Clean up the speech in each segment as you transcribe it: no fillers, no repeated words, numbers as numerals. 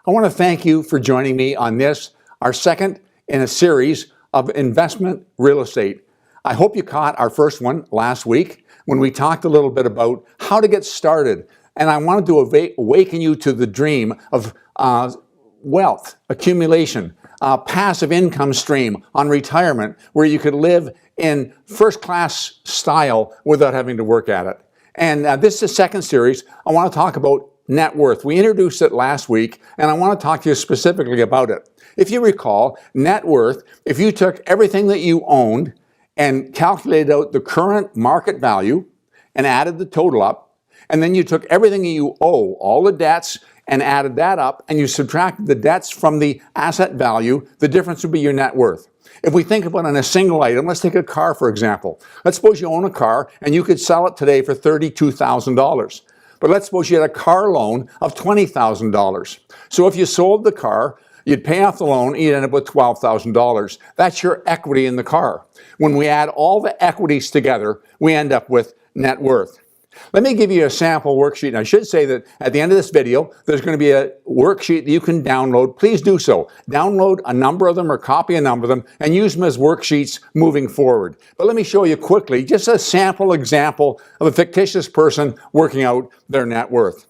I want to thank you for joining me on this, our second in a series of investment real estate. I hope you caught our first one last week when we talked a little bit about how to get started. And I wanted to awaken you to the dream of wealth accumulation, passive income stream on retirement where you could live in first-class style without having to work at it. And this is the second series. I want to talk about net worth. We introduced it last week, and I want to talk to you specifically about it. If you recall, net worth, if you took everything that you owned and calculated out the current market value and added the total up, and then you took everything that you owe, all the debts, and added that up, and you subtracted the debts from the asset value, the difference would be your net worth. If we think about it on a single item, let's take a car, for example. Let's suppose you own a car, and you could sell it today for $32,000. But let's suppose you had a car loan of $20,000. So if you sold the car, you'd pay off the loan, you'd end up with $12,000. That's your equity in the car. When we add all the equities together, we end up with net worth. Let me give you a sample worksheet. And I should say that at the end of this video, there's going to be a worksheet that you can download. Please do so. Download a number of them or copy a number of them and use them as worksheets moving forward. But let me show you quickly just a sample example of a fictitious person working out their net worth.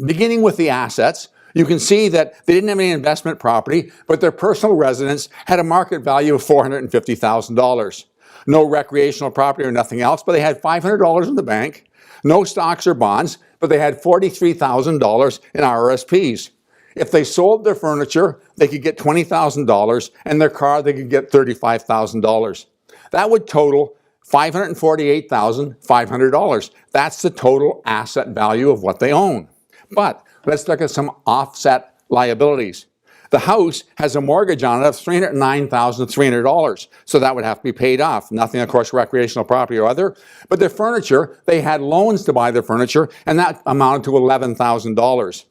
Beginning with the assets, you can see that they didn't have any investment property, but their personal residence had a market value of $450,000. No recreational property or nothing else, but they had $500 in the bank. No stocks or bonds, but they had $43,000 in RRSPs. If they sold their furniture, they could get $20,000, and their car, they could get $35,000. That would total $548,500. That's the total asset value of what they own. But let's look at some offset liabilities. The house has a mortgage on it of $309,300, so that would have to be paid off. Nothing, of course, recreational property or other. But their furniture, they had loans to buy their furniture, and that amounted to $11,000.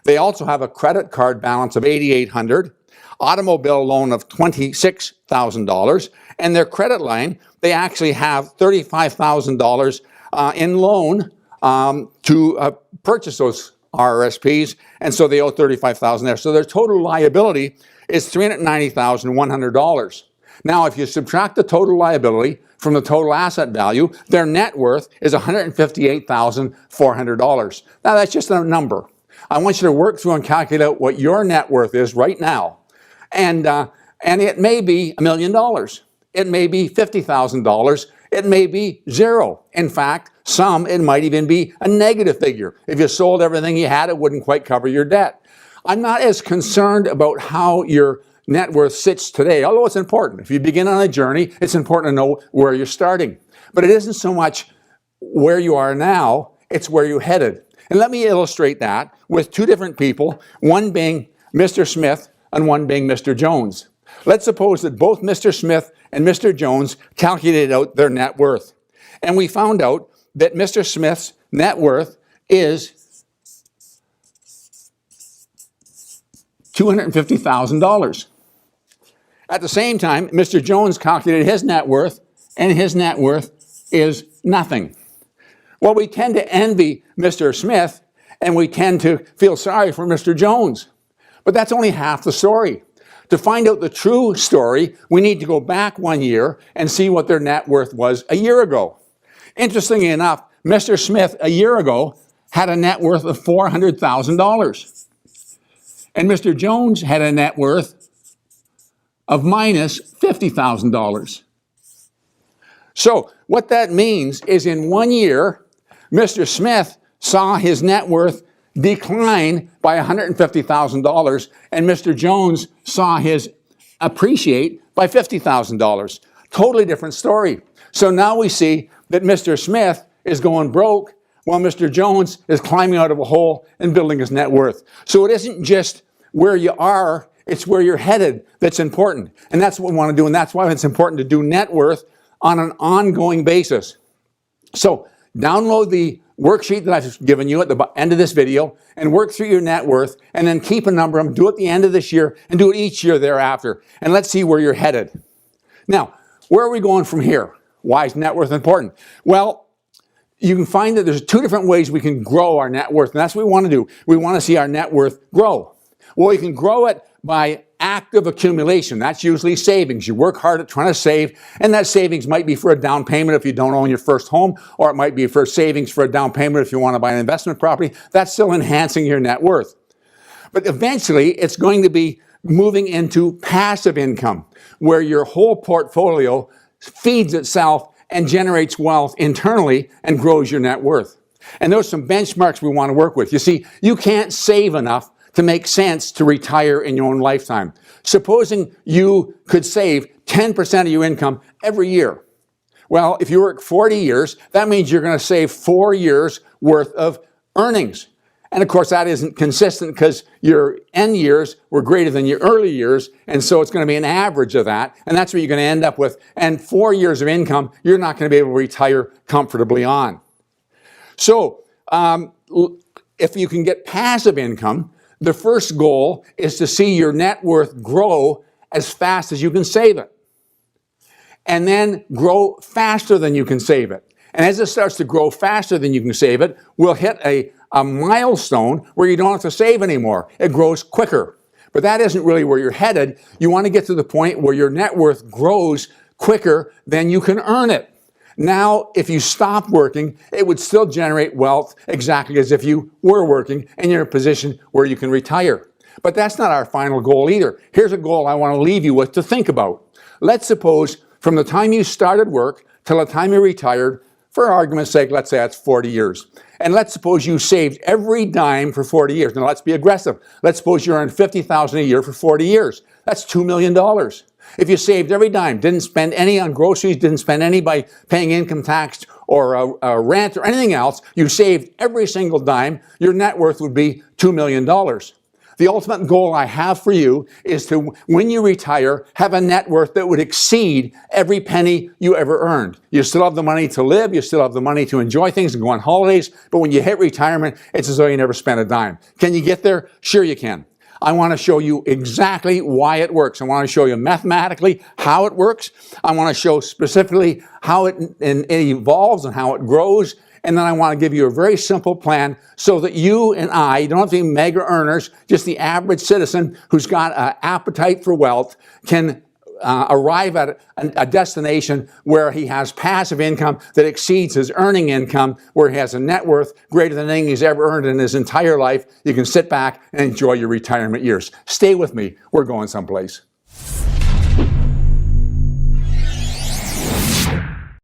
They also have a credit card balance of $8,800, automobile loan of $26,000, and their credit line, they actually have $35,000 in loan to purchase those RRSPs, and so they owe $35,000 there. So their total liability is $390,100. Now, if you subtract the total liability from the total asset value, their net worth is $158,400. Now, that's just a number. I want you to work through and calculate out what your net worth is right now. And it may be $1 million. It may be $50,000. It may be zero. In fact, it might even be a negative figure. If you sold everything you had, it wouldn't quite cover your debt. I'm not as concerned about how your net worth sits today, although it's important. If you begin on a journey, it's important to know where you're starting. But it isn't so much where you are now, it's where you're headed. And let me illustrate that with two different people, one being Mr. Smith and one being Mr. Jones. Let's suppose that both Mr. Smith and Mr. Jones calculated out their net worth. And we found out that Mr. Smith's net worth is $250,000. At the same time, Mr. Jones calculated his net worth, and his net worth is nothing. Well, we tend to envy Mr. Smith, and we tend to feel sorry for Mr. Jones. But that's only half the story. To find out the true story, we need to go back 1 year and see what their net worth was a year ago. Interestingly enough, Mr. Smith a year ago had a net worth of $400,000. And Mr. Jones had a net worth of minus $50,000. So what that means is in 1 year, Mr. Smith saw his net worth decline by $150,000, and Mr. Jones saw his appreciate by $50,000. Totally different story. So now we see that Mr. Smith is going broke while Mr. Jones is climbing out of a hole and building his net worth. So it isn't just where you are, it's where you're headed that's important. And that's what we want to do, and that's why it's important to do net worth on an ongoing basis. So download the worksheet that I've given you at the end of this video and work through your net worth, and then keep a number of them, do it at the end of this year, and do it each year thereafter. And let's see where you're headed. Now, where are we going from here? Why is net worth important? Well, you can find that there's two different ways we can grow our net worth, and that's what we want to do. We want to see our net worth grow. Well, you can grow it by active accumulation. That's usually savings. You work hard at trying to save, and that savings might be for a down payment if you don't own your first home, or it might be for savings for a down payment if you want to buy an investment property. That's still enhancing your net worth. But eventually, it's going to be moving into passive income, where your whole portfolio feeds itself and generates wealth internally and grows your net worth. And those are some benchmarks we want to work with. You see, you can't save enough to make sense to retire in your own lifetime. Supposing you could save 10% of your income every year. Well, if you work 40 years, that means you're going to save 4 years worth of earnings. And of course, that isn't consistent because your end years were greater than your early years, and so it's going to be an average of that, and that's what you're going to end up with. And 4 years of income, you're not going to be able to retire comfortably on. So, if you can get passive income, the first goal is to see your net worth grow as fast as you can save it. And then grow faster than you can save it. And as it starts to grow faster than you can save it, we'll hit a milestone where you don't have to save anymore. It grows quicker. But that isn't really where you're headed. You want to get to the point where your net worth grows quicker than you can earn it. Now, if you stop working, it would still generate wealth exactly as if you were working and you're in a position where you can retire. But that's not our final goal either. Here's a goal I want to leave you with to think about. Let's suppose from the time you started work till the time you retired, for argument's sake, let's say that's 40 years. And let's suppose you saved every dime for 40 years. Now, let's be aggressive. Let's suppose you earned $50,000 a year for 40 years. That's $2 million. If you saved every dime, didn't spend any on groceries, didn't spend any by paying income tax or rent or anything else, you saved every single dime, your net worth would be $2 million. The ultimate goal I have for you is to, when you retire, have a net worth that would exceed every penny you ever earned. You still have the money to live, you still have the money to enjoy things and go on holidays, but when you hit retirement, it's as though you never spent a dime. Can you get there? Sure you can. I want to show you exactly why it works. I want to show you mathematically how it works. I want to show specifically how it evolves and how it grows. And then I want to give you a very simple plan so that you and I, don't have to be mega earners, just the average citizen who's got an appetite for wealth can arrive at a destination where he has passive income that exceeds his earning income, where he has a net worth greater than anything he's ever earned in his entire life. You can sit back and enjoy your retirement years. Stay with me. We're going someplace.